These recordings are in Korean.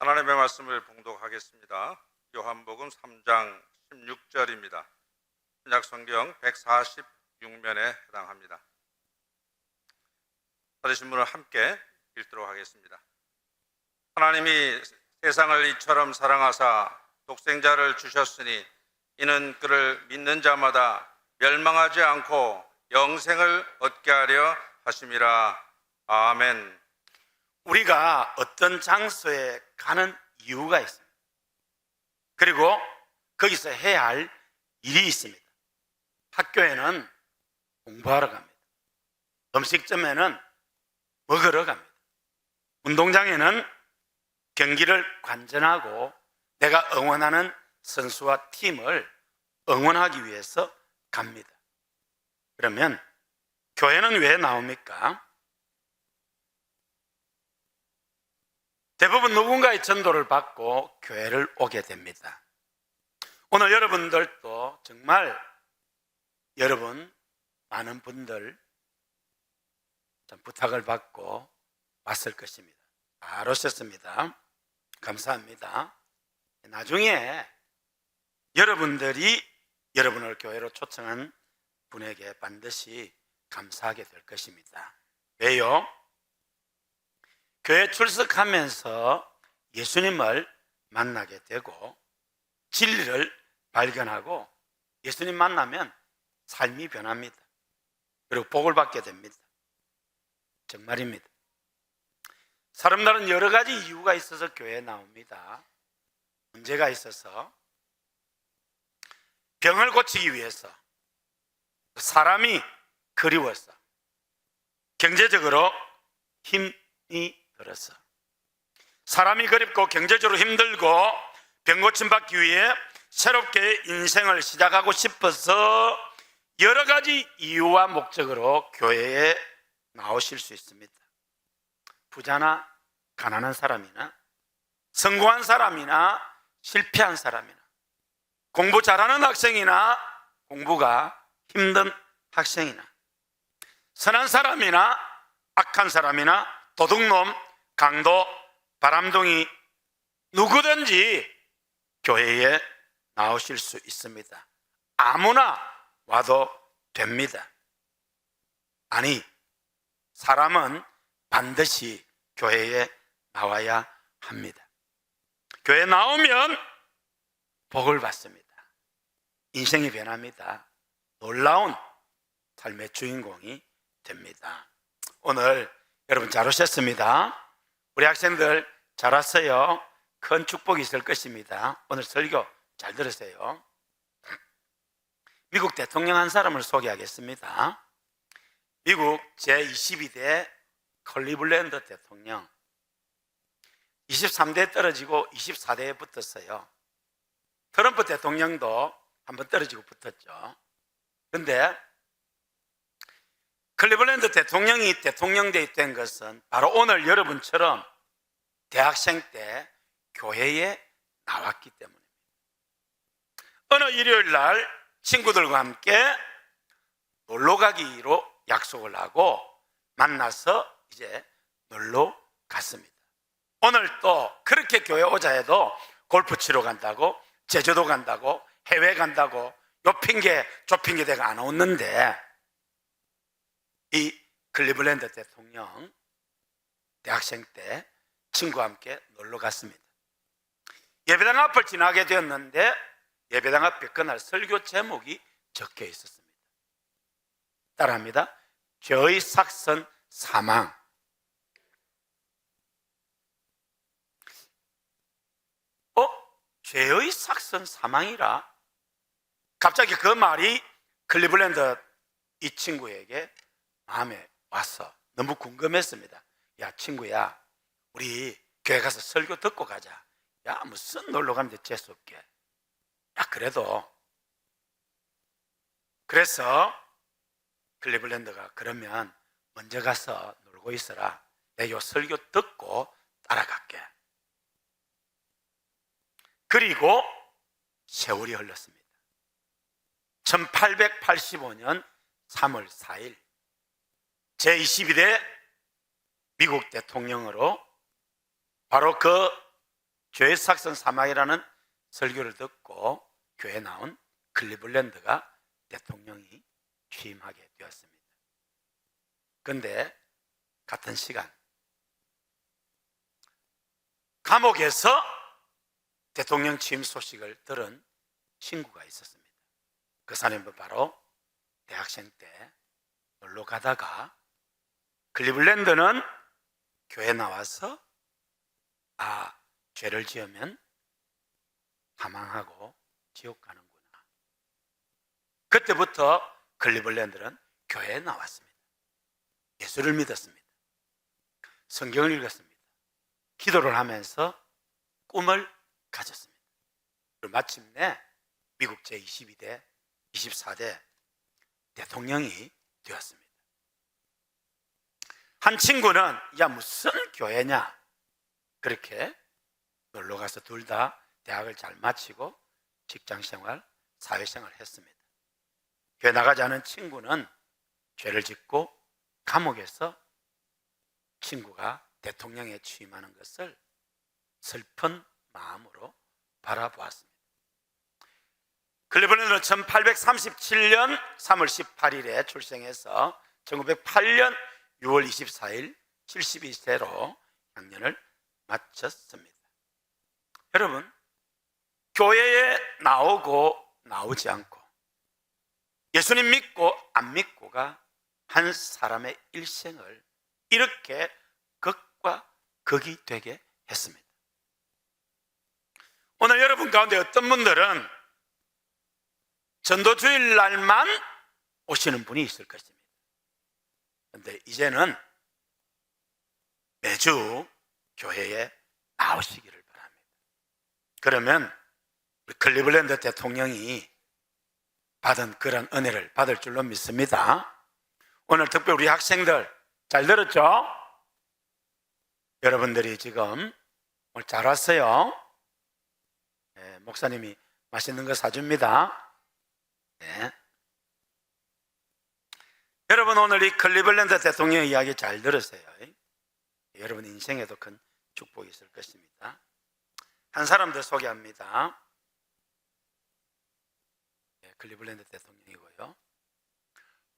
하나님의 말씀을 봉독하겠습니다. 요한복음 3장 16절입니다. 신약성경 146면에 해당합니다. 받으신 분을 함께 읽도록 하겠습니다. 하나님이 세상을 이처럼 사랑하사 독생자를 주셨으니 이는 그를 믿는 자마다 멸망하지 않고 영생을 얻게 하려 하심이라. 아멘. 우리가 어떤 장소에 가는 이유가 있습니다. 그리고 거기서 해야 할 일이 있습니다. 학교에는 공부하러 갑니다. 음식점에는 먹으러 갑니다. 운동장에는 경기를 관전하고 내가 응원하는 선수와 팀을 응원하기 위해서 갑니다. 그러면 교회는 왜 나옵니까? 대부분 누군가의 전도를 받고 교회를 오게 됩니다. 오늘 여러분들도 정말 많은 분들 부탁을 받고 왔을 것입니다. 잘 오셨습니다. 감사합니다. 나중에 여러분들이 여러분을 교회로 초청한 분에게 반드시 감사하게 될 것입니다. 왜요? 교회 출석하면서 예수님을 만나게 되고 진리를 발견하고 예수님 만나면 삶이 변합니다. 그리고 복을 받게 됩니다. 정말입니다. 사람들은 여러 가지 이유가 있어서 교회에 나옵니다. 문제가 있어서, 병을 고치기 위해서, 사람이 그리워서, 경제적으로 힘이 들어서, 사람이 그립고 경제적으로 힘들고 병 고침 받기 위해 새롭게 인생을 시작하고 싶어서 여러 가지 이유와 목적으로 교회에 나오실 수 있습니다. 부자나 가난한 사람이나 성공한 사람이나 실패한 사람이나 공부 잘하는 학생이나 공부가 힘든 학생이나 선한 사람이나 악한 사람이나 도둑놈, 강도, 바람둥이 누구든지 교회에 나오실 수 있습니다. 아무나 와도 됩니다. 아니, 사람은 반드시 교회에 나와야 합니다. 교회에 나오면 복을 받습니다. 인생이 변합니다. 놀라운 삶의 주인공이 됩니다. 오늘 여러분 잘 오셨습니다. 우리 학생들 잘 왔어요. 큰 축복이 있을 것입니다. 오늘 설교 잘 들으세요. 미국 대통령 한 사람을 소개하겠습니다. 미국 제22대 클리블랜드 대통령, 23대에 떨어지고 24대에 붙었어요. 트럼프 대통령도 한번 떨어지고 붙었죠. 그런데 클리블랜드 대통령이 대통령이 된 것은 바로 오늘 여러분처럼 대학생 때 교회에 나왔기 때문입니다. 어느 일요일 날 친구들과 함께 놀러 가기로 약속을 하고 만나서 이제 놀러 갔습니다. 오늘 또 그렇게 교회 오자 해도 골프 치러 간다고, 제주도 간다고, 해외 간다고 요 핑계 저 핑계 대가 안 오는데 이 클리블랜드 대통령 대학생 때 친구와 함께 놀러 갔습니다. 예배당 앞을 지나게 되었는데 예배당 앞에 그날 설교 제목이 적혀 있었습니다. 따라합니다. 죄의 삭선 사망. 죄의 삭선 사망이라? 갑자기 그 말이 클리블랜드 이 친구에게 마음에 와서 너무 궁금했습니다. 야, 친구야, 우리 교회 가서 설교 듣고 가자. 야, 무슨 놀러 가는데 재수없게. 야, 그래서 클리블랜드가 그러면 먼저 가서 놀고 있어라. 내가 요 설교 듣고 따라갈게. 그리고 세월이 흘렀습니다. 1885년 3월 4일 제22대 미국 대통령으로 바로 그 교회 사학선 사망이라는 설교를 듣고 교회에 나온 클리블랜드가 대통령이 취임하게 되었습니다. 그런데 같은 시간 감옥에서 대통령 취임 소식을 들은 친구가 있었습니다. 그 사람은 바로 대학생 때 놀러 가다가 클리블랜드는 교회 나와서 죄를 지으면 사망하고 지옥 가는구나. 그때부터 클리블랜드는 교회에 나왔습니다. 예수를 믿었습니다. 성경을 읽었습니다. 기도를 하면서 꿈을 가졌습니다. 그리고 마침내 미국 제22대, 24대 대통령이 되었습니다. 한 친구는 무슨 교회냐 그렇게 놀러 가서 둘 다 대학을 잘 마치고 직장생활, 사회생활을 했습니다. 교회 나가지 않은 친구는 죄를 짓고 감옥에서 친구가 대통령에 취임하는 것을 슬픈 마음으로 바라보았습니다. 클리블랜드는 1837년 3월 18일에 출생해서 1908년 6월 24일 72세로 향년을 마쳤습니다. 여러분, 교회에 나오고 나오지 않고 예수님 믿고 안 믿고가 한 사람의 일생을 이렇게 극과 극이 되게 했습니다. 오늘 여러분 가운데 어떤 분들은 전도주일 날만 오시는 분이 있을 것입니다. 그런데 이제는 매주 교회에 나오시기를 바랍니다. 그러면 우리 클리블랜드 대통령이 받은 그런 은혜를 받을 줄로 믿습니다. 오늘 특별히 우리 학생들 잘 들었죠? 여러분들이 지금 오늘 잘 왔어요. 네, 목사님이 맛있는 거 사줍니다. 네. 여러분 오늘 이 클리블랜드 대통령 이야기 잘 들으세요. 여러분 인생에도 큰 축복이 있을 것입니다. 한 사람 더 소개합니다. 네, 클리블랜드 대통령이고요.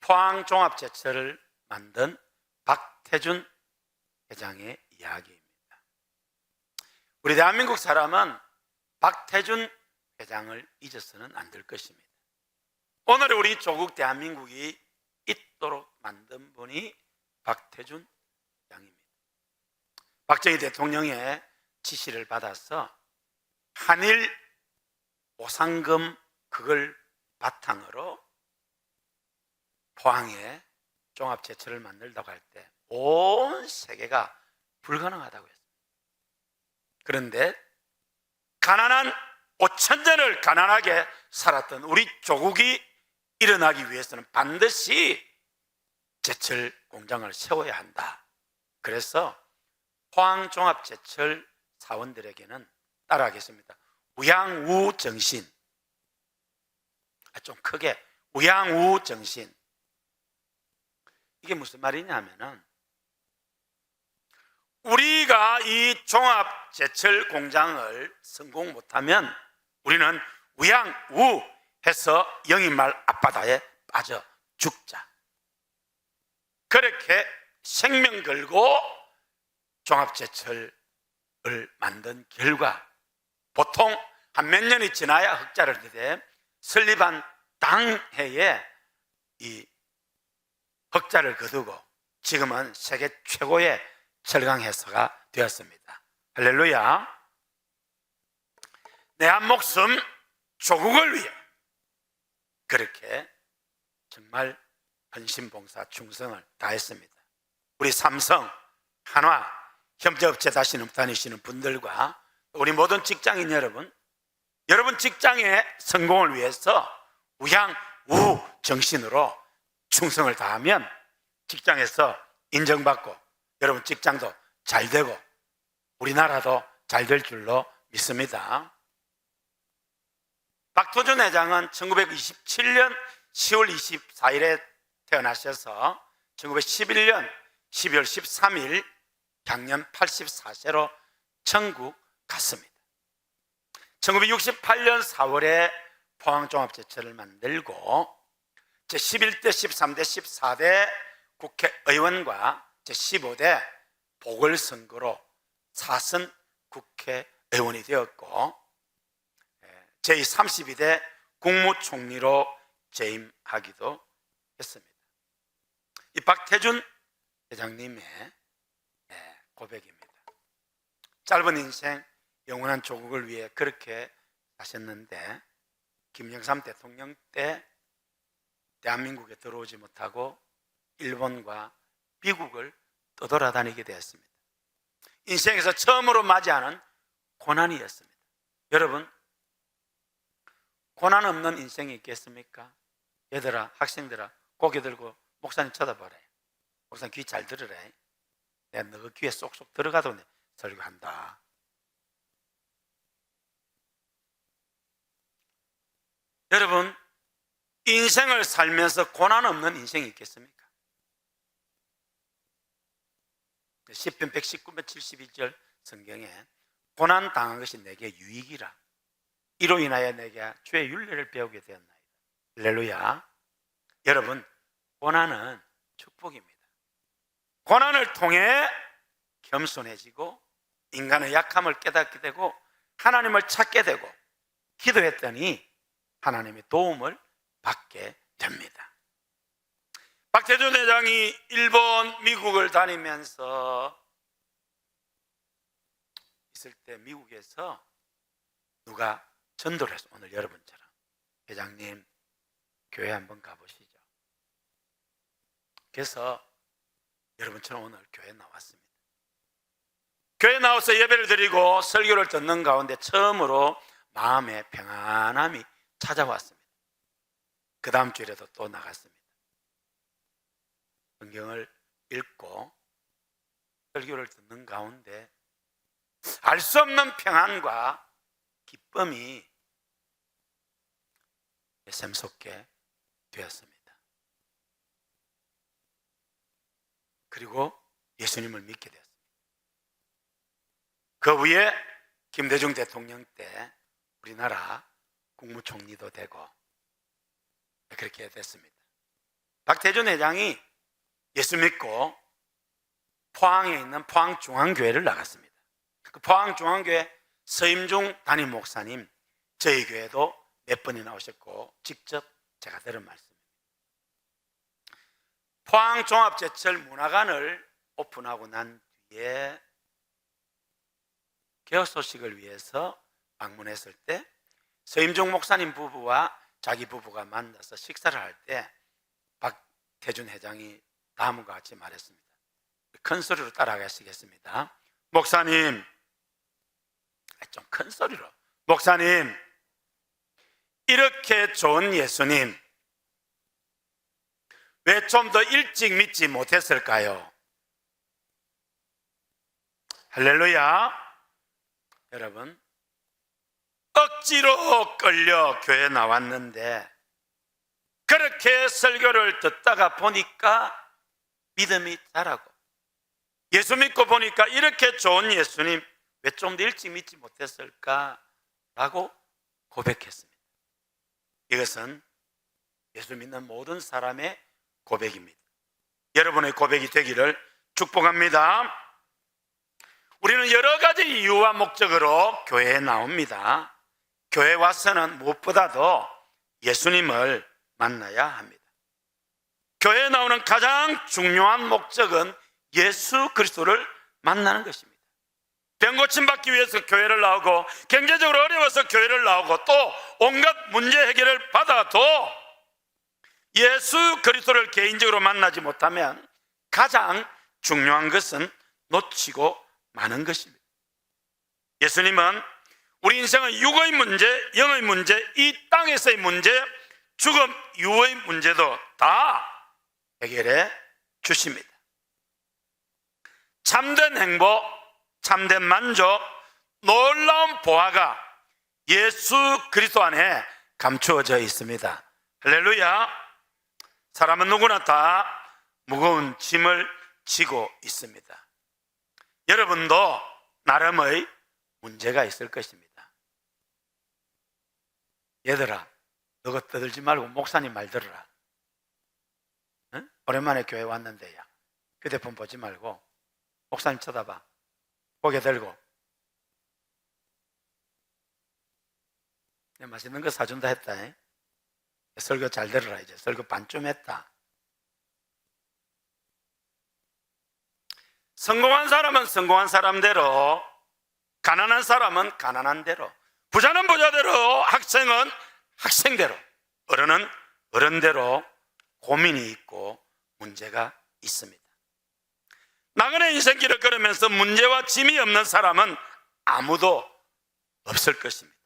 포항종합제철을 만든 박태준 회장의 이야기입니다. 우리 대한민국 사람은 박태준 회장을 잊어서는 안 될 것입니다. 오늘 우리 조국 대한민국이 있도록 만든 분이 박태준 회장입니다. 박정희 대통령의 지시를 받아서 한일 보상금 그걸 바탕으로 포항에 종합제철을 만들다고 할 때 온 세계가 불가능하다고 했습니다. 그런데 가난한 5천년을 가난하게 살았던 우리 조국이 일어나기 위해서는 반드시 제철 공장을 세워야 한다. 그래서 포항종합제철 사원들에게는 따라하겠습니다. 우양우정신, 좀 크게 우양우정신. 이게 무슨 말이냐면은 우리가 이 종합제철 공장을 성공 못하면 우리는 우양우해서 영인말 앞바다에 빠져 죽자. 그렇게 생명 걸고 종합제철을 만든 결과 보통 한 몇 년이 지나야 흑자를 내되 설립한 당해에 이 흑자를 거두고 지금은 세계 최고의 철강회사가 되었습니다. 할렐루야. 내 한 목숨 조국을 위해 그렇게 정말 헌신봉사 충성을 다했습니다. 우리 삼성, 한화, 현대업체 다시는 다니시는 분들과 우리 모든 직장인 여러분, 여러분 직장의 성공을 위해서 우양우 정신으로 충성을 다하면 직장에서 인정받고 여러분 직장도 잘 되고 우리나라도 잘 될 줄로 믿습니다. 박태준 회장은 1927년 10월 24일에 태어나셔서 1911년 12월 13일 향년 84세로 천국 갔습니다. 1968년 4월에 포항종합제철을 만들고 제11대, 13대, 14대 국회의원과 제15대 보궐선거로 4선 국회의원이 되었고 제32대 국무총리로 재임하기도 했습니다. 이 박태준 회장님의 고백입니다. 짧은 인생 영원한 조국을 위해 그렇게 사셨는데 김영삼 대통령 때 대한민국에 들어오지 못하고 일본과 미국을 떠돌아다니게 되었습니다. 인생에서 처음으로 맞이하는 고난이었습니다. 여러분, 고난 없는 인생이 있겠습니까? 얘들아, 학생들아, 고개 들고 목사님 쳐다봐라. 목사님 귀 잘 들으라. 내가 너 귀에 쏙쏙 들어가도 설교한다. 여러분, 인생을 살면서 고난 없는 인생이 있겠습니까? 시편 119편 72절 성경에 고난 당한 것이 내게 유익이라 이로 인하여 내게 주의 율례를 배우게 되었나이다. 할렐루야. 여러분, 고난은 축복입니다. 고난을 통해 겸손해지고 인간의 약함을 깨닫게 되고 하나님을 찾게 되고 기도했더니 하나님의 도움을 받게 됩니다. 박태준 회장이 일본, 미국을 다니면서 있을 때 미국에서 누가 전도를 해서 오늘 여러분처럼 회장님 교회 한번 가보시죠. 그래서 여러분처럼 오늘 교회에 나왔습니다. 교회에 나와서 예배를 드리고 설교를 듣는 가운데 처음으로 마음의 평안함이 찾아왔습니다. 그 다음 주일에도 또 나갔습니다. 성경을 읽고 설교를 듣는 가운데 알 수 없는 평안과 기쁨이 샘솟게 되었습니다. 그리고 예수님을 믿게 되었습니다. 그 위에 김대중 대통령 때 우리나라 국무총리도 되고 그렇게 됐습니다. 박태준 회장이 예수 믿고 포항에 있는 포항중앙교회를 나갔습니다. 그 포항중앙교회 서임중 담임 목사님, 저희 교회도 몇 번이나 오셨고 직접 제가 들은 말씀입니다. 포항종합제철 문화관을 오픈하고 난 뒤에 개업 소식을 위해서 방문했을 때 서임중 목사님 부부와 자기 부부가 만나서 식사를 할 때 박태준 회장이 다음과 같이 말했습니다. 큰 소리로 따라가시겠습니다. 목사님, 좀 큰 소리로. 목사님, 이렇게 좋은 예수님 왜 좀 더 일찍 믿지 못했을까요? 할렐루야. 여러분, 억지로 끌려 교회에 나왔는데 그렇게 설교를 듣다가 보니까 믿음이 자라고 예수 믿고 보니까 이렇게 좋은 예수님 왜 좀 더 일찍 믿지 못했을까라고 고백했습니다. 이것은 예수 믿는 모든 사람의 고백입니다. 여러분의 고백이 되기를 축복합니다. 우리는 여러 가지 이유와 목적으로 교회에 나옵니다. 교회에 와서는 무엇보다도 예수님을 만나야 합니다. 교회에 나오는 가장 중요한 목적은 예수 그리스도를 만나는 것입니다. 병 고침받기 위해서 교회를 나오고 경제적으로 어려워서 교회를 나오고 또 온갖 문제 해결을 받아도 예수 그리스도를 개인적으로 만나지 못하면 가장 중요한 것은 놓치고 마는 것입니다. 예수님은 우리 인생의 육의 문제, 영의 문제, 이 땅에서의 문제, 죽음 이후의 문제도 다 해결해 주십니다. 참된 행복, 참된 만족, 놀라운 보화가 예수 그리스도 안에 감추어져 있습니다. 할렐루야. 사람은 누구나 다 무거운 짐을 지고 있습니다. 여러분도 나름의 문제가 있을 것입니다. 얘들아, 너가 떠들지 말고 목사님 말 들어라. 응? 오랜만에 교회 왔는데 야, 휴대폰 보지 말고 목사님 쳐다봐. 고개 들고. 내가 맛있는 거 사준다 했다. 잉? 설교 잘 들어라. 이제 설교 반쯤 했다. 성공한 사람은 성공한 사람대로, 가난한 사람은 가난한 대로, 부자는 부자대로, 학생은 학생대로, 어른은 어른대로 고민이 있고 문제가 있습니다. 나그네 인생길을 걸으면서 문제와 짐이 없는 사람은 아무도 없을 것입니다.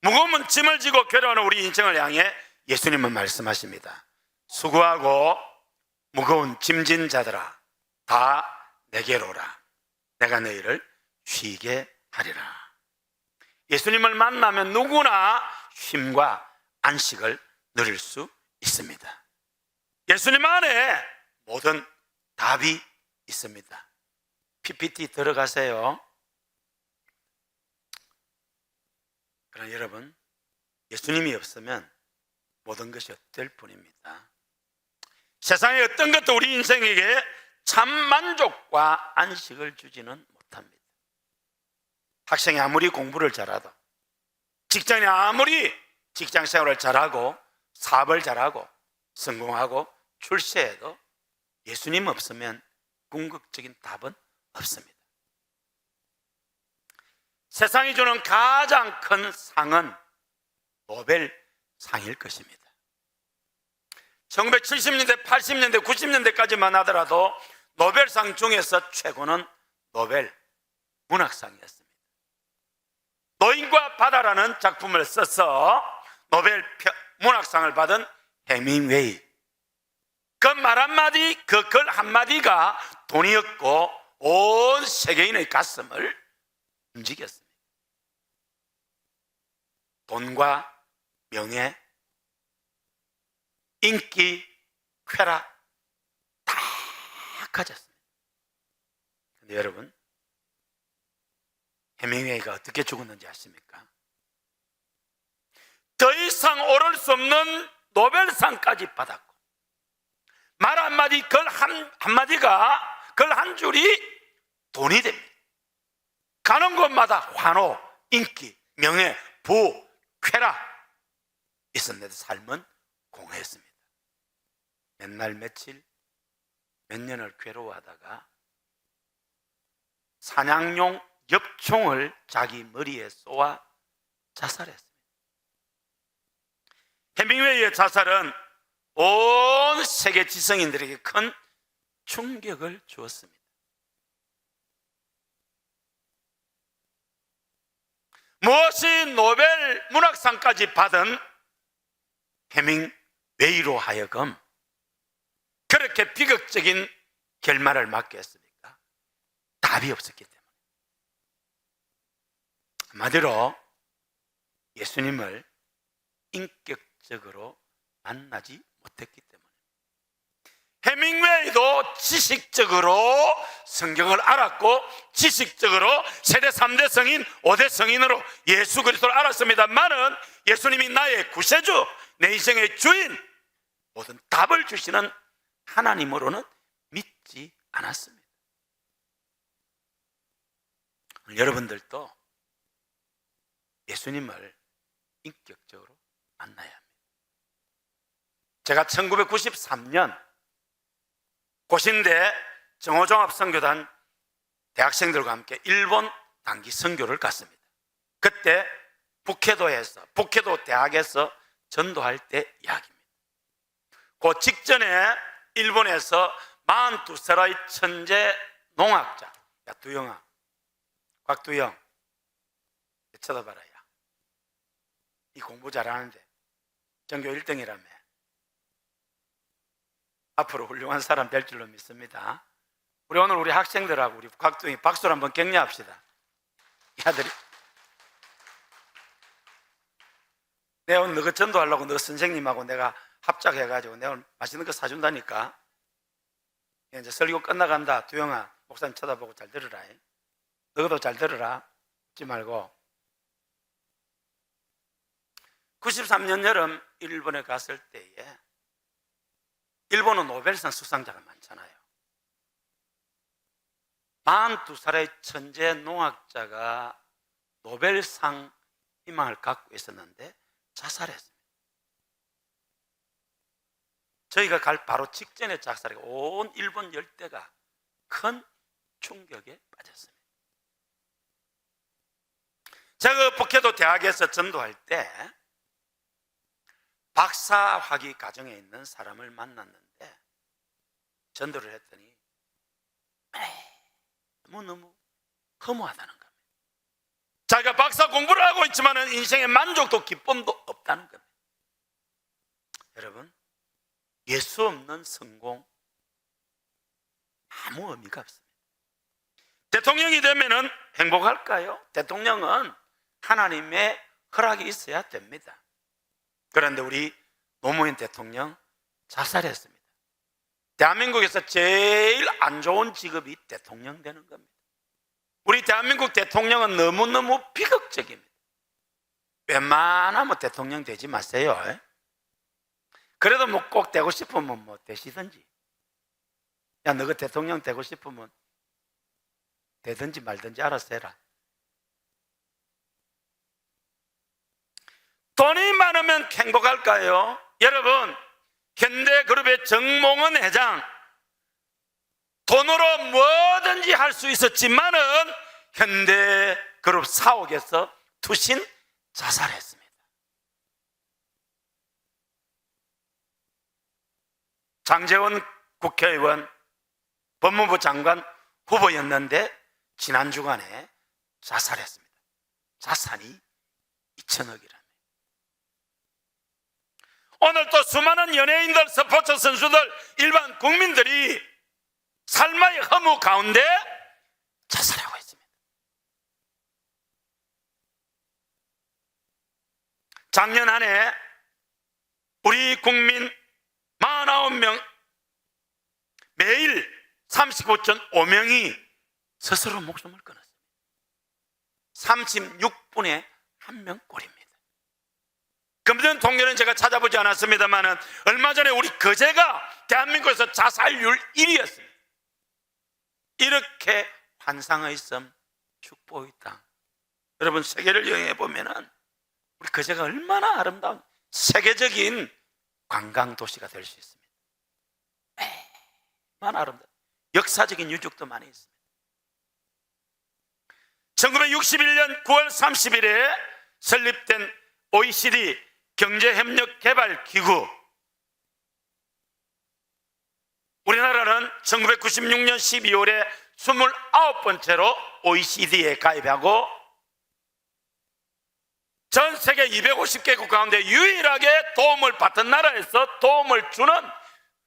무거운 짐을 지고 괴로워하는 우리 인생을 향해 예수님은 말씀하십니다. 수고하고 무거운 짐진 자들아, 다 내게로 오라. 내가 너희를 쉬게 하리라. 예수님을 만나면 누구나 쉼과 안식을 누릴 수 있습니다. 예수님 안에 모든 답이 있습니다. PPT 들어가세요. 그러나 여러분, 예수님이 없으면 모든 것이 헛될 뿐입니다. 세상의 어떤 것도 우리 인생에게 참 만족과 안식을 주지는 못합니다. 학생이 아무리 공부를 잘하도, 직장인이 아무리 직장 생활을 잘하고 사업을 잘하고 성공하고 출세해도 예수님 없으면 궁극적인 답은 없습니다. 세상이 주는 가장 큰 상은 노벨상일 것입니다. 1970년대, 80년대, 90년대까지만 하더라도 노벨상 중에서 최고는 노벨 문학상이었습니다. 노인과 바다라는 작품을 써서 노벨 문학상을 받은 해밍웨이, 그 말 한마디, 그 글 한마디가 돈이었고 온 세계인의 가슴을 움직였습니다. 돈과 명예, 인기, 쾌락 다 가졌습니다. 근데 여러분, 해밍웨이가 어떻게 죽었는지 아십니까? 더 이상 오를 수 없는 노벨상까지 받았고, 말 한마디, 글 한마디가, 글 한 줄이 돈이 됩니다. 가는 곳마다 환호, 인기, 명예, 부, 쾌락 있었는데 삶은 공허했습니다. 맨날 며칠, 몇 년을 괴로워하다가 사냥용 엽총을 자기 머리에 쏘아 자살했습니다. 해밍웨이의 자살은 온 세계 지성인들에게 큰 충격을 주었습니다. 무엇이 노벨 문학상까지 받은 해밍웨이로 하여금 그렇게 비극적인 결말을 맞게 했습니까? 답이 없었기 때문에. 한마디로 예수님을 인격적으로 만나지 못했기 때문에. 해밍웨이도 지식적으로 성경을 알았고 지식적으로 세대 3대 성인, 5대 성인으로 예수 그리스도를 알았습니다만은 예수님이 나의 구세주, 내 인생의 주인, 모든 답을 주시는 하나님으로는 믿지 않았습니다. 여러분들도 예수님을 인격적으로 만나야 합니다. 제가 1993년 고신대 정호종합선교단 대학생들과 함께 일본 단기 선교를 갔습니다. 그때 북해도 대학에서 전도할 때 이야기입니다. 그 직전에 일본에서 42살의 천재 농학자, 야 두영아, 곽두영, 쳐다봐라. 야, 이 공부 잘하는데 전교 1등이라며 앞으로 훌륭한 사람 될 줄로 믿습니다. 우리 오늘 우리 학생들하고 우리 곽두영이 박수로 한번 격려합시다. 이 아들이 내가 오늘 너가 전도하려고 너 선생님하고 내가 합작해가지고 내가 오늘 맛있는 거 사준다니까. 이제 설교 끝나간다. 두영아, 목사님 쳐다보고 잘 들으라. 너도 잘 들으라. 웃지 말고. 93년 여름 일본에 갔을 때에 일본은 노벨상 수상자가 많잖아요. 42살의 천재 농학자가 노벨상 희망을 갖고 있었는데 자살했습니다. 저희가 갈 바로 직전에 자살하고 온 일본 열대가 큰 충격에 빠졌습니다. 제가 북해도 대학에서 전도할 때 박사학위 과정에 있는 사람을 만났는데 전도를 했더니 너무 허무하다는 겁니다. 자기가 박사 공부를 하고 있지만 인생의 만족도 기쁨도 없다는 겁니다. 여러분, 예수 없는 성공 아무 의미가 없습니다. 대통령이 되면 행복할까요? 대통령은 하나님의 허락이 있어야 됩니다. 그런데 우리 노무현 대통령 자살했습니다. 대한민국에서 제일 안 좋은 직업이 대통령 되는 겁니다. 우리 대한민국 대통령은 너무너무 비극적입니다. 웬만하면 대통령 되지 마세요. 그래도 뭐 꼭 되고 싶으면 뭐 되시든지. 야, 너가 대통령 되고 싶으면 되든지 말든지 알아서 해라. 돈이 많으면 행복할까요? 여러분, 현대그룹의 정몽원 회장, 돈으로 뭐든지 할 수 있었지만은 현대그룹 사옥에서 투신 자살했습니다. 장제원 국회의원, 법무부 장관 후보였는데 지난 주간에 자살했습니다. 자산이 2천억이랍니다. 오늘 또 수많은 연예인들, 스포츠 선수들, 일반 국민들이 삶의 허무 가운데 자살하고 있습니다. 작년 한 해 우리 국민 49명, 매일 35.5명이 스스로 목숨을 끊었습니다. 36분에 1명 꼴입니다. 금전 통계는 제가 찾아보지 않았습니다만 얼마 전에 우리 거제가 대한민국에서 자살률 1위였습니다. 이렇게 환상의 섬, 축복의 땅. 여러분, 세계를 여행해 보면 우리 거제가 얼마나 아름다운 세계적인 관광 도시가 될 수 있습니다. 얼마나 아름다운 역사적인 유적도 많이 있습니다. 1961년 9월 30일에 설립된 OECD 경제협력개발기구, 우리나라는 1996년 12월에 29번째로 OECD에 가입하고 전 세계 250개국 가운데 유일하게 도움을 받은 나라에서 도움을 주는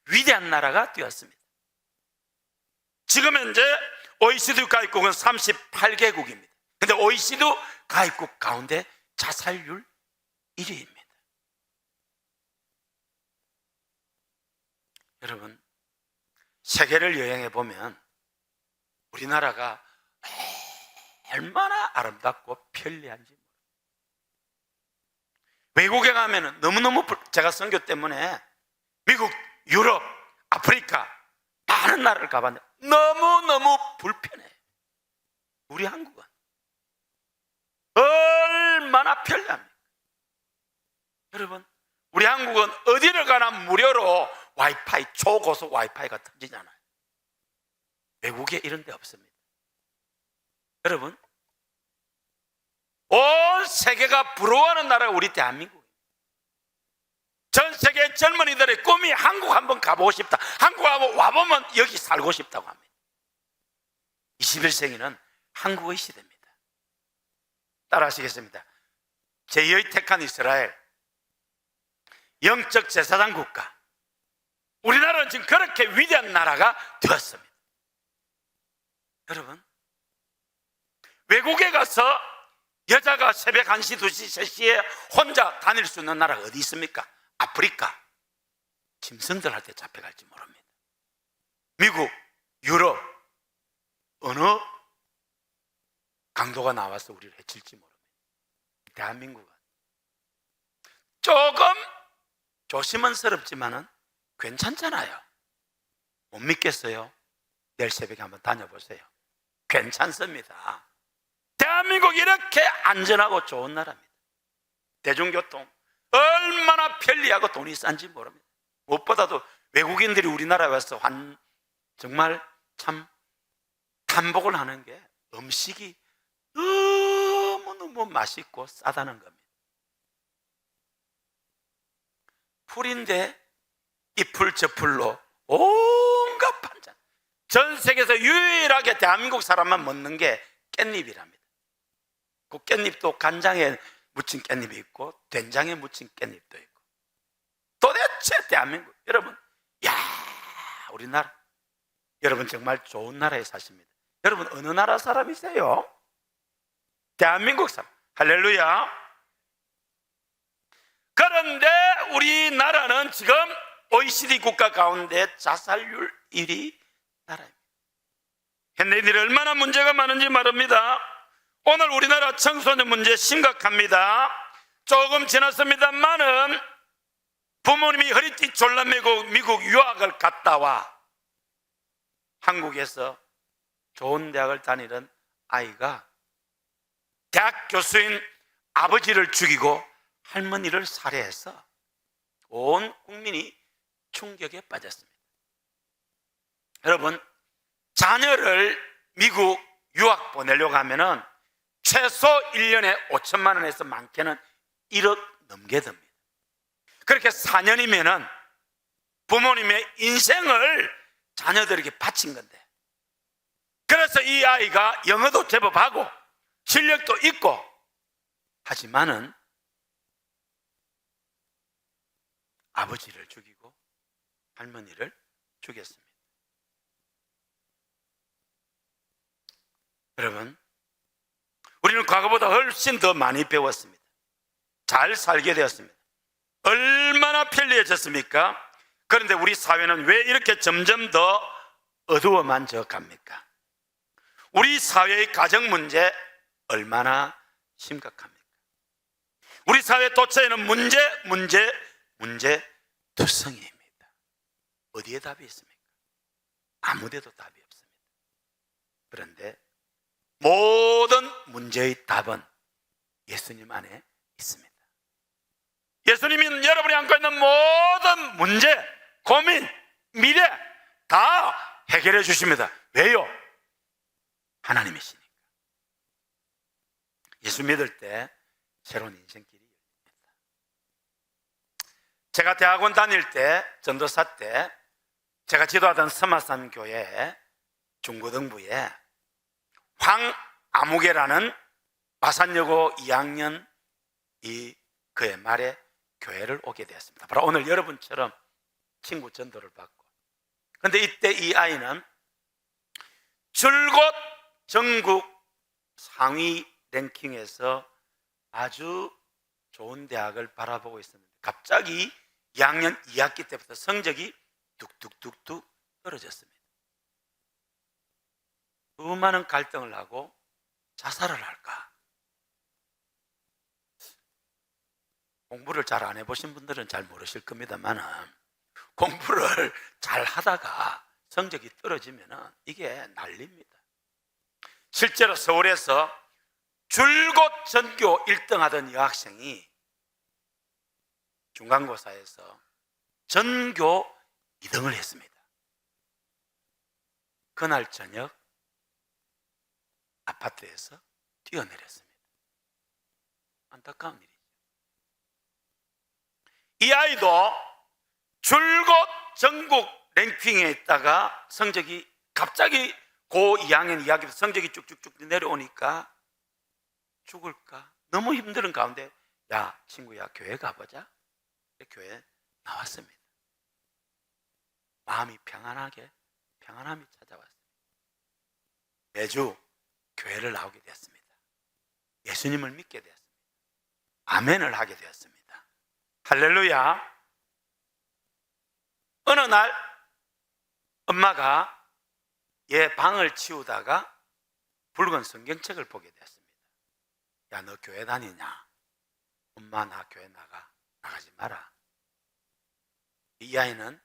위대한 나라가 되었습니다. 지금 현재 OECD 가입국은 38개국입니다. 그런데 OECD 가입국 가운데 자살률 1위입니다. 여러분, 세계를 여행해 보면 우리나라가 얼마나 아름답고 편리한지. 외국에 가면 너무너무, 제가 선교 때문에 미국, 유럽, 아프리카 많은 나라를 가봤는데 너무너무 불편해. 우리 한국은 얼마나 편리합니까? 여러분, 우리 한국은 어디를 가나 무료로 와이파이, 초고속 와이파이가 터지잖아요. 외국에 이런 데 없습니다. 여러분, 온 세계가 부러워하는 나라가 우리 대한민국. 전 세계 젊은이들의 꿈이 한국 한번 가보고 싶다, 한국 한번 와보면 여기 살고 싶다고 합니다. 21세기는 한국의 시대입니다. 따라하시겠습니다. 제2의 택한 이스라엘, 영적 제사장 국가. 우리나라는 지금 그렇게 위대한 나라가 되었습니다. 여러분, 외국에 가서 여자가 새벽 1시, 2시, 3시에 혼자 다닐 수 있는 나라가 어디 있습니까? 아프리카. 짐승들한테 잡혀갈지 모릅니다. 미국, 유럽, 어느 강도가 나와서 우리를 해칠지 모릅니다. 대한민국은 조금 조심스럽지만은 괜찮잖아요. 못 믿겠어요? 내일 새벽에 한번 다녀보세요. 괜찮습니다. 대한민국 이렇게 안전하고 좋은 나라입니다. 대중교통 얼마나 편리하고 돈이 싼지 모릅니다. 무엇보다도 외국인들이 우리나라에 와서 정말 참 탐복을 하는 게 음식이 너무너무 맛있고 싸다는 겁니다. 풀인데 이 풀 저 풀로 온갖 반찬. 전 세계에서 유일하게 대한민국 사람만 먹는 게 깻잎이랍니다. 그 깻잎도 간장에 묻힌 깻잎이 있고 된장에 묻힌 깻잎도 있고. 도대체 대한민국, 여러분, 야, 우리나라, 여러분 정말 좋은 나라에 사십니다. 여러분 어느 나라 사람이세요? 대한민국 사람. 할렐루야. 그런데 우리나라는 지금 OECD 국가 가운데 자살률 1위 나라입니다. 현대인들이 얼마나 문제가 많은지 말합니다. 오늘 우리나라 청소년 문제 심각합니다. 조금 지났습니다만은 부모님이 허리띠 졸라매고 미국 유학을 갔다 와 한국에서 좋은 대학을 다니는 아이가 대학 교수인 아버지를 죽이고 할머니를 살해해서 온 국민이 충격에 빠졌습니다. 여러분, 자녀를 미국 유학 보내려고 하면은 최소 1년에 5천만 원에서 많게는 1억 넘게 듭니다. 그렇게 4년이면은 부모님의 인생을 자녀들에게 바친 건데, 그래서 이 아이가 영어도 제법 하고 실력도 있고 하지만은 아버지를 죽이고 할머니를 죽였습니다. 여러분, 우리는 과거보다 훨씬 더 많이 배웠습니다. 잘 살게 되었습니다. 얼마나 편리해졌습니까? 그런데 우리 사회는 왜 이렇게 점점 더 어두워만 져 갑니까? 우리 사회의 가정 문제 얼마나 심각합니까? 우리 사회 도처에는 문제투성이입니다. 어디에 답이 있습니까? 아무데도 답이 없습니다. 그런데 모든 문제의 답은 예수님 안에 있습니다. 예수님은 여러분이 안고 있는 모든 문제, 고민, 미래 다 해결해 주십니다. 왜요? 하나님이시니까. 예수 믿을 때 새로운 인생길이 열립니다. 제가 대학원 다닐 때, 전도사 때 제가 지도하던 서마산 교회 중고등부에 황아무개라는 마산여고 2학년 그의 말에 교회를 오게 되었습니다. 바로 오늘 여러분처럼 친구 전도를 받고. 그런데 이때 이 아이는 줄곧 전국 상위 랭킹에서 아주 좋은 대학을 바라보고 있었는데 갑자기 2학년 2학기 때부터 성적이 뚝뚝뚝뚝 떨어졌습니다. 수많은 갈등을 하고 자살을 할까? 공부를 잘 안 해보신 분들은 잘 모르실 겁니다만 공부를 잘 하다가 성적이 떨어지면 이게 난립니다. 실제로 서울에서 줄곧 전교 1등 하던 여학생이 중간고사에서 전교 2등을 했습니다. 그날 저녁 아파트에서 뛰어내렸습니다. 안타까운 일이죠. 이 아이도 줄곧 전국 랭킹에 있다가 성적이 갑자기 고 2학년 2학기부터 성적이 쭉쭉쭉 내려오니까 죽을까? 너무 힘든 가운데 야 친구야 교회 가보자. 교회 나왔습니다. 마음이 평안함이 찾아왔습니다. 매주 교회를 나오게 되었습니다. 예수님을 믿게 되었습니다. 아멘을 하게 되었습니다. 할렐루야. 어느 날 엄마가 얘 방을 치우다가 붉은 성경책을 보게 되었습니다. 야, 너 교회 다니냐? 엄마 나 교회 나가. 나가지 마라. 이 아이는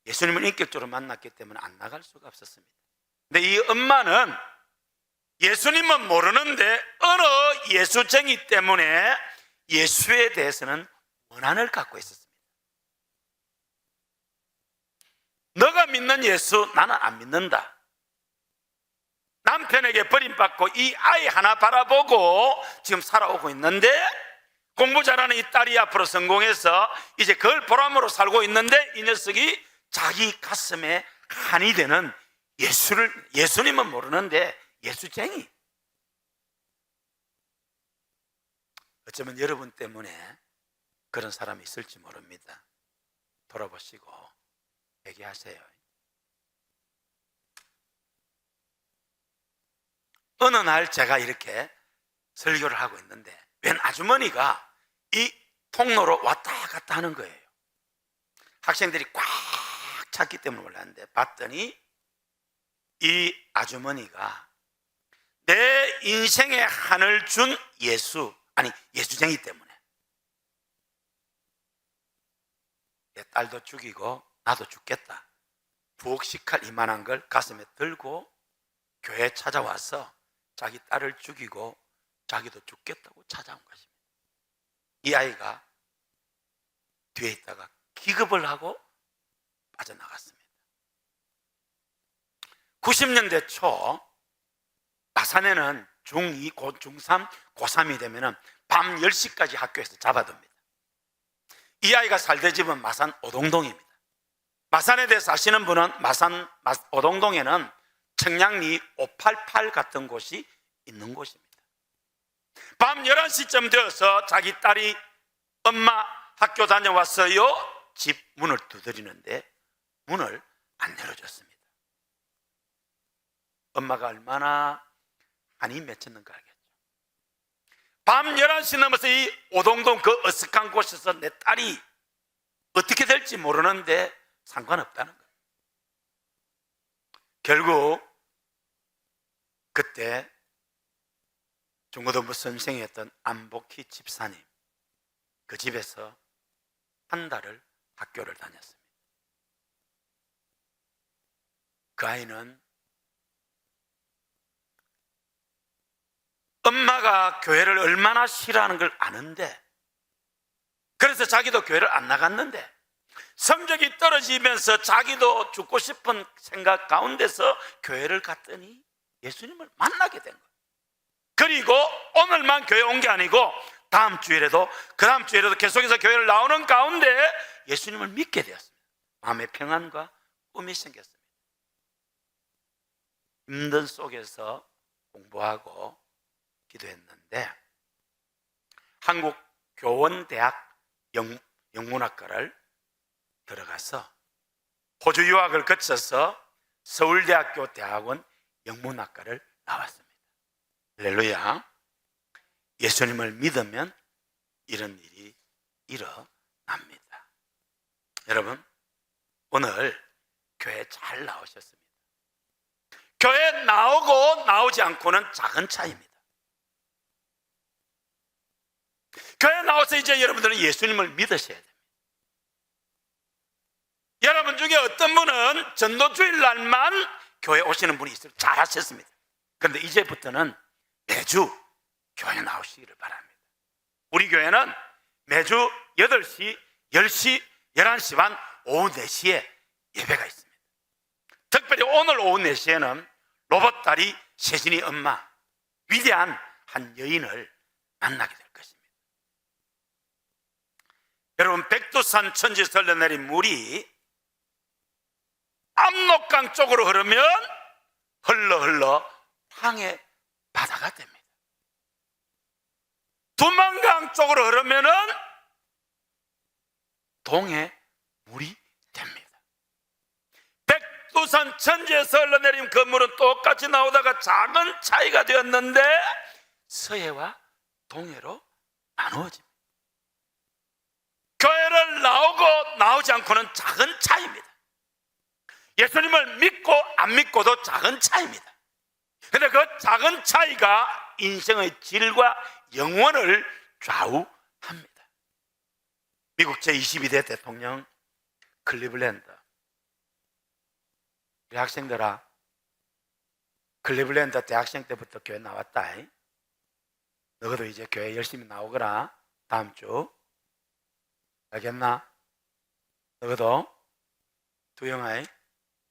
예수님을 인격적으로 만났기 때문에 안 나갈 수가 없었습니다. 근데 이 엄마는 예수님은 모르는데 어느 예수쟁이 때문에 예수에 대해서는 원한을 갖고 있었습니다. 너가 믿는 예수, 나는 안 믿는다. 남편에게 버림받고 이 아이 하나 바라보고 지금 살아오고 있는데, 공부 잘하는 이 딸이 앞으로 성공해서 이제 그걸 보람으로 살고 있는데, 이 녀석이 자기 가슴에 한이 되는 예수님은 모르는데 예수쟁이. 어쩌면 여러분 때문에 그런 사람이 있을지 모릅니다. 돌아보시고 얘기하세요. 어느 날 제가 이렇게 설교를 하고 있는데 웬 아주머니가 이 통로로 왔다 갔다 하는 거예요. 학생들이 꽉 찼기 때문에 몰랐는데 봤더니 이 아주머니가 내 인생에 한을 준 예수쟁이 때문에 내 딸도 죽이고 나도 죽겠다. 부엌식칼 이만한 걸 가슴에 들고 교회에 찾아와서 자기 딸을 죽이고 자기도 죽겠다고 찾아온 것입니다. 이 아이가 뒤에 있다가 기겁을 하고 빠져나갔습니다. 90년대 초 마산에는 중2, 중3, 고3이 되면 밤 10시까지 학교에서 잡아둡니다. 이 아이가 살던 집은 마산 오동동입니다. 마산에 대해서 아시는 분은 마산 오동동에는 청량리 588 같은 곳이 있는 곳입니다. 밤 11시쯤 되어서 자기 딸이 엄마 학교 다녀왔어요. 집 문을 두드리는데 문을 안 열어줬습니다. 엄마가 얼마나 한이 맺혔는가 알겠죠. 밤 11시 넘어서 이 오동동 그 어색한 곳에서 내 딸이 어떻게 될지 모르는데 상관없다는 거예요. 결국 그때 중고등부 선생이었던 안복희 집사님, 그 집에서 한 달을 학교를 다녔습니다. 그 아이는 엄마가 교회를 얼마나 싫어하는 걸 아는데, 그래서 자기도 교회를 안 나갔는데 성적이 떨어지면서 자기도 죽고 싶은 생각 가운데서 교회를 갔더니 예수님을 만나게 된 거예요. 그리고 오늘만 교회 온 게 아니고 다음 주일에도 그 다음 주일에도 계속해서 교회를 나오는 가운데 예수님을 믿게 되었습니다. 마음의 평안과 꿈이 생겼습니다. 힘든 속에서 공부하고 기도했는데 한국교원대학 영문학과를 들어가서 호주 유학을 거쳐서 서울대학교 대학원 영문학과를 나왔습니다. 할렐루야. 예수님을 믿으면 이런 일이 일어납니다. 여러분, 오늘 교회 잘 나오셨습니다. 교회 나오고 나오지 않고는 작은 차이입니다. 교회 나와서 이제 여러분들은 예수님을 믿으셔야 됩니다. 여러분 중에 어떤 분은 전도주일 날만 교회 오시는 분이 있어요. 잘하셨습니다. 그런데 이제부터는 매주 교회 나오시기를 바랍니다. 우리 교회는 매주 8시, 10시, 11시 반, 오후 4시에 예배가 있습니다. 특별히 오늘 오후 4시에는 로봇다리 세진이 엄마, 위대한 한 여인을 만나게 될 것입니다. 여러분, 백두산 천지에서 흘러내린 물이 압록강 쪽으로 흐르면 흘러 황해 바다가 됩니다. 두만강 쪽으로 흐르면은 동해 물이 됩니다. 백두산 천지에서 흘러내린 그 물은 똑같이 나오다가 작은 차이가 되었는데 서해와 동해로 나누어집니다. 교회를 나오고 나오지 않고는 작은 차이입니다. 예수님을 믿고 안 믿고도 작은 차이입니다. 그런데 그 작은 차이가 인생의 질과 영혼을 좌우합니다. 미국 제22대 대통령 클리블랜드. 우리 학생들아, 클리블랜드 대학생 때부터 교회 나왔다. 너희도 이제 교회 열심히 나오거라. 다음 주. 알겠나? 너희도 두영아,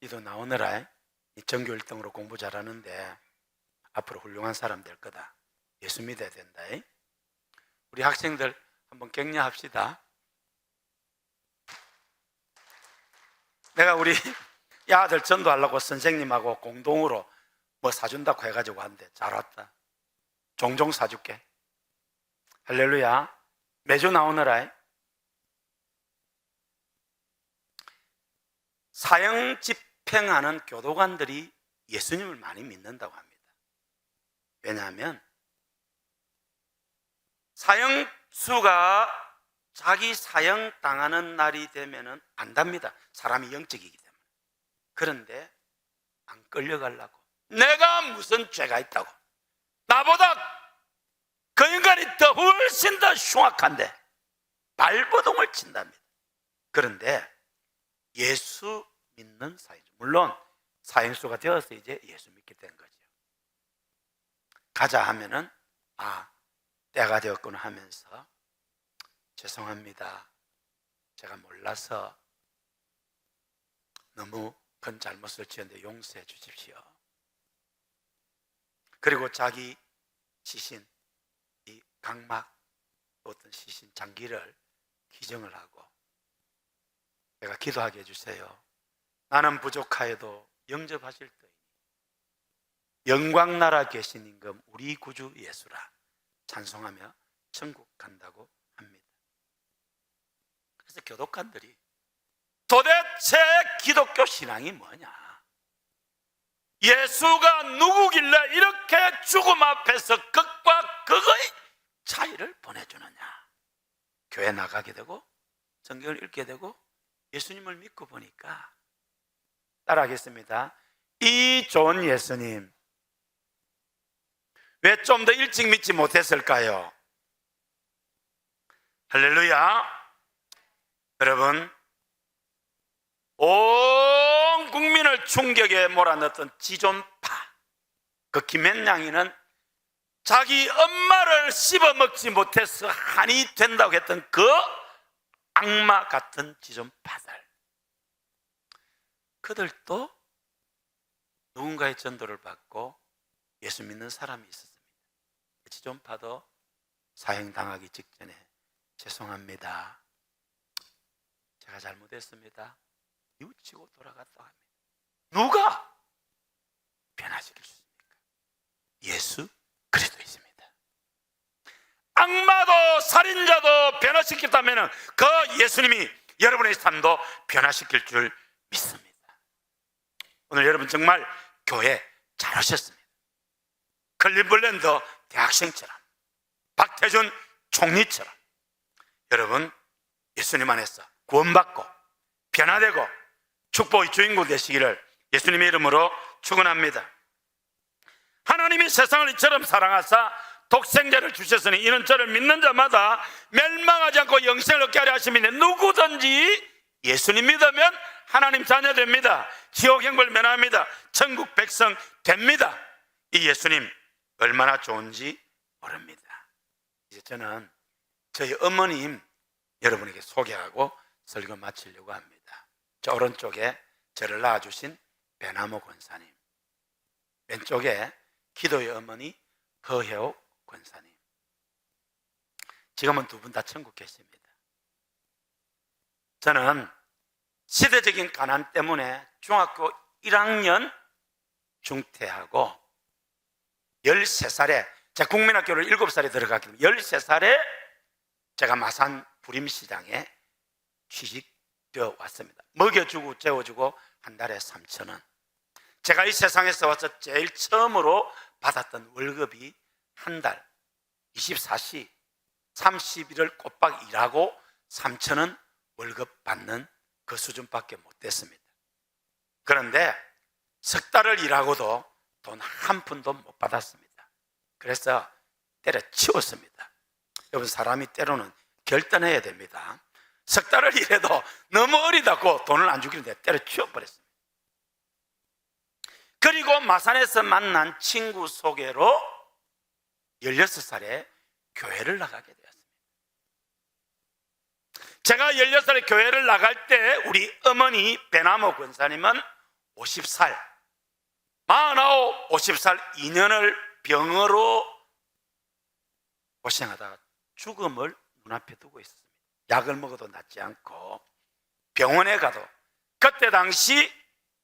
니도 나오느라. 니 전교 1등으로 공부 잘하는데 앞으로 훌륭한 사람 될 거다. 예수 믿어야 된다. 우리 학생들 한번 격려합시다. 내가 우리 이 아들 전도하려고 선생님하고 공동으로 뭐 사준다고 해가지고 왔는데 잘 왔다. 종종 사줄게. 할렐루야. 매주 나오느라. 사형 집행하는 교도관들이 예수님을 많이 믿는다고 합니다. 왜냐하면 사형수가 자기 사형 당하는 날이 되면은 안답니다. 사람이 영적이기 때문에. 그런데 안 끌려가려고. 내가 무슨 죄가 있다고. 나보다 그 인간이 더 훨씬 더 흉악한데 발버둥을 친답니다. 그런데 예수 믿는 사형수, 물론 사형수가 되어서 이제 예수 믿게 된 거죠. 가자 하면은 때가 되었구나 하면서 죄송합니다. 제가 몰라서 너무 큰 잘못을 지었는데 용서해 주십시오. 그리고 자기 시신, 이 각막, 어떤 시신 장기를 기증을 하고 제가 기도하게 해주세요. 나는 부족하여도 영접하실 터이니 영광나라 계신 임금 우리 구주 예수라 찬송하며 천국 간다고 합니다. 그래서 교독관들이 도대체 기독교 신앙이 뭐냐? 예수가 누구길래 이렇게 죽음 앞에서 극과 극의 차이를 보내주느냐? 교회 나가게 되고 성경을 읽게 되고 예수님을 믿고 보니까 따라하겠습니다. 이 좋은 예수님 왜 좀 더 일찍 믿지 못했을까요? 할렐루야. 여러분, 온 국민을 충격에 몰아넣었던 지존파, 그 김현양이는 자기 엄마를 씹어먹지 못해서 한이 된다고 했던 그 악마 같은 지존파들, 그들도 누군가의 전도를 받고 예수 믿는 사람이 있었습니다. 지존파도 사형당하기 직전에 죄송합니다, 제가 잘못했습니다, 뉘우치고 돌아갔다고 합니다. 누가 변화시킬 수 있습니까? 예수 그리스도이십니다. 악마도 살인자도 변화시켰다면 그 예수님이 여러분의 삶도 변화시킬 줄 믿습니다. 오늘 여러분 정말 교회 잘 오셨습니다. 클리블랜드 대학생처럼, 박태준 총리처럼 여러분 예수님 안에서 구원받고 변화되고 축복의 주인공 되시기를 예수님의 이름으로 축원합니다. 하나님이 세상을 이처럼 사랑하사 독생자를 주셨으니 이는 저를 믿는 자마다 멸망하지 않고 영생을 얻게 하려 하심이니 누구든지 예수님 믿으면 하나님 자녀 됩니다. 지옥 형벌 면합니다. 천국 백성 됩니다. 이 예수님 얼마나 좋은지 모릅니다. 이제 저는 저희 어머님 여러분에게 소개하고 설교 마치려고 합니다. 저 오른쪽에 저를 낳아주신 배나무 권사님, 왼쪽에 기도의 어머니 허혜옥 권사님. 지금은 두 분 다 천국 계십니다. 저는 시대적인 가난 때문에 중학교 1학년 중퇴하고 13살에 제가 국민학교를 7살에 들어갔기 때문에 13살에 제가 마산 부림시장에 취직되어 왔습니다. 먹여주고 재워주고 한 달에 3,000원. 제가 이 세상에서 와서 제일 처음으로 받았던 월급이 한 달 24시 30일을 꼬박 일하고 3,000원 월급 받는 그 수준밖에 못 됐습니다. 그런데 석 달을 일하고도 돈 한 푼도 못 받았습니다. 그래서 때려치웠습니다. 여러분, 사람이 때로는 결단해야 됩니다. 석 달을 일해도 너무 어리다고 돈을 안 주기로 때려치워 버렸습니다. 그리고 마산에서 만난 친구 소개로 16살에 교회를 나가게 되었습니다. 제가 16살에 교회를 나갈 때 우리 어머니 배나무 권사님은 50살, 49, 50살 2년을 병으로 고생하다가 죽음을 눈앞에 두고 있었습니다. 약을 먹어도 낫지 않고 병원에 가도 그때 당시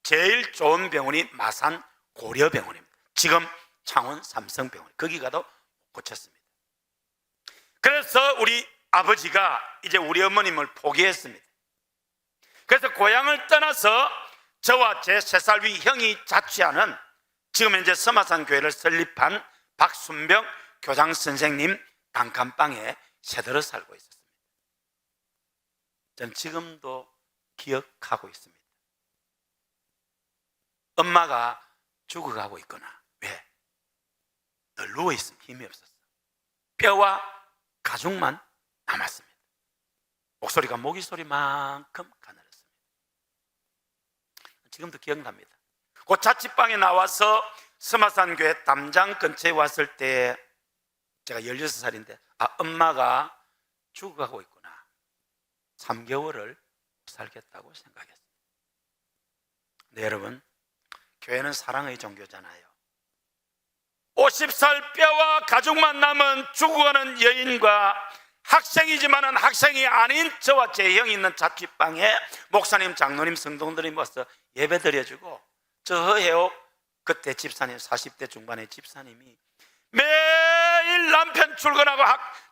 제일 좋은 병원이 마산 고려병원입니다. 지금 창원 삼성병원, 거기 가도 못 고쳤습니다. 그래서 우리 아버지가 이제 우리 어머님을 포기했습니다. 그래서 고향을 떠나서 저와 제 3살 위 형이 자취하는 지금 현재 서마산 교회를 설립한 박순병 교장 선생님 단칸방에 새들어 살고 있었습니다. 전 지금도 기억하고 있습니다. 엄마가 죽어가고 있거나 왜? 늘 누워있으면 힘이 없었어. 뼈와 가죽만 남았습니다. 목소리가 모기 소리만큼 가늘었습니다. 지금도 기억납니다. 그 자취방에 나와서 서마산 교회 담장 근처에 왔을 때 제가 16살인데 엄마가 죽어가고 있구나. 3개월을 살겠다고 생각했습니다. 네, 여러분, 교회는 사랑의 종교잖아요. 50살 뼈와 가죽만 남은 죽어가는 여인과 학생이지만 학생이 아닌 저와 제 형이 있는 자취방에 목사님, 장로님, 성도들이 모여서 예배 드려주고 저 해요. 그때 집사님 40대 중반의 집사님이 매일 남편 출근하고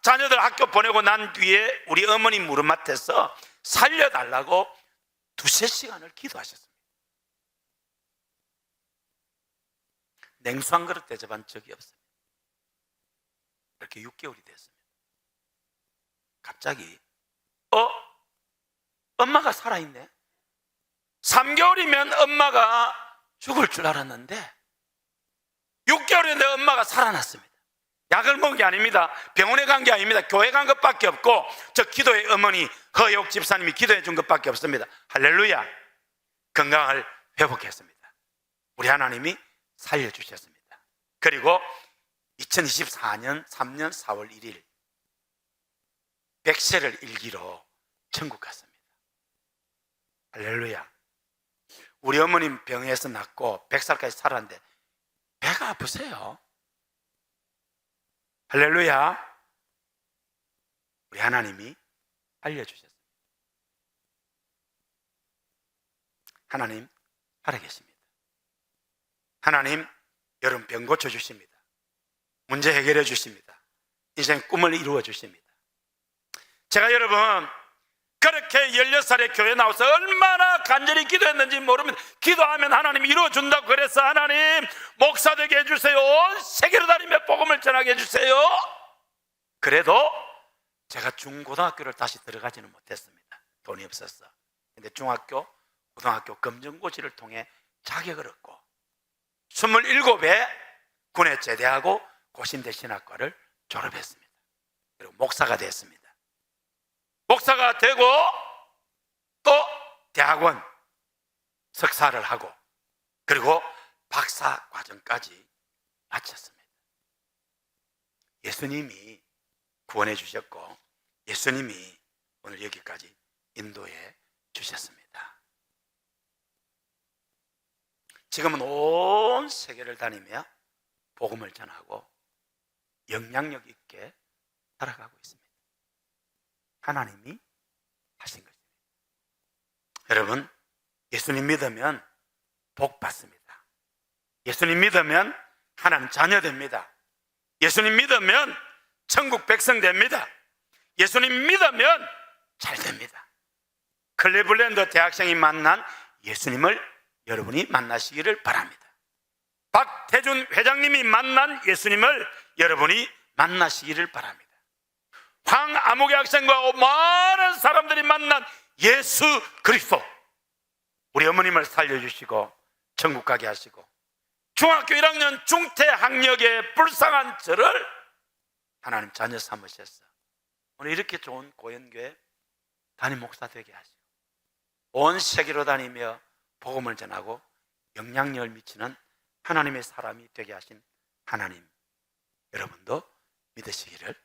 자녀들 학교 보내고 난 뒤에 우리 어머니 무릎맡에서 살려달라고 2-3시간을 기도하셨습니다. 냉수 한 그릇 대접한 적이 없습니다. 이렇게 6개월이 됐습니다. 갑자기 엄마가 살아있네. 3개월이면 엄마가 죽을 줄 알았는데 6개월인데 엄마가 살아났습니다. 약을 먹은 게 아닙니다. 병원에 간 게 아닙니다. 교회 간 것밖에 없고 저 기도의 어머니 허옥 집사님이 기도해 준 것밖에 없습니다. 할렐루야. 건강을 회복했습니다. 우리 하나님이 살려주셨습니다. 그리고 2024년 3년 4월 1일 백세를 일기로 천국 갔습니다. 할렐루야. 우리 어머님 병에서 낫고 100살까지 살았는데 배가 아프세요? 할렐루야. 우리 하나님이 알려주셨습니다. 하나님 살아계십니다. 하나님 여러분 병 고쳐주십니다. 문제 해결해 주십니다. 인생 꿈을 이루어 주십니다. 제가 여러분 그렇게 16살에 교회 나와서 얼마나 간절히 기도했는지 모릅니다. 기도하면 하나님이 이루어준다고 그래서 하나님 목사 되게 해주세요. 온 세계로 다니며 복음을 전하게 해주세요. 그래도 제가 중고등학교를 다시 들어가지는 못했습니다. 돈이 없었어. 근데 중학교, 고등학교 검정고시를 통해 자격을 얻고 27에 군에 제대하고 고신대 신학과를 졸업했습니다. 그리고 목사가 됐습니다. 목사가 되고 또 대학원 석사를 하고 그리고 박사 과정까지 마쳤습니다. 예수님이 구원해 주셨고 예수님이 오늘 여기까지 인도해 주셨습니다. 지금은 온 세계를 다니며 복음을 전하고 영향력 있게 살아가고 있습니다. 하나님이 하신 것입니다. 여러분 예수님 믿으면 복 받습니다. 예수님 믿으면 하나님 자녀 됩니다. 예수님 믿으면 천국 백성 됩니다. 예수님 믿으면 잘 됩니다. 클리블랜드 대학생이 만난 예수님을 여러분이 만나시기를 바랍니다. 박태준 회장님이 만난 예수님을 여러분이 만나시기를 바랍니다. 황아무개 학생과 많은 사람들이 만난 예수 그리스도 우리 어머님을 살려주시고 천국 가게 하시고 중학교 1학년 중퇴학력의 불쌍한 저를 하나님 자녀 삼으셨어. 오늘 이렇게 좋은 고연교회 담임 목사 되게 하시고 온 세계로 다니며 복음을 전하고 영향력을 미치는 하나님의 사람이 되게 하신 하나님, 여러분도 믿으시기를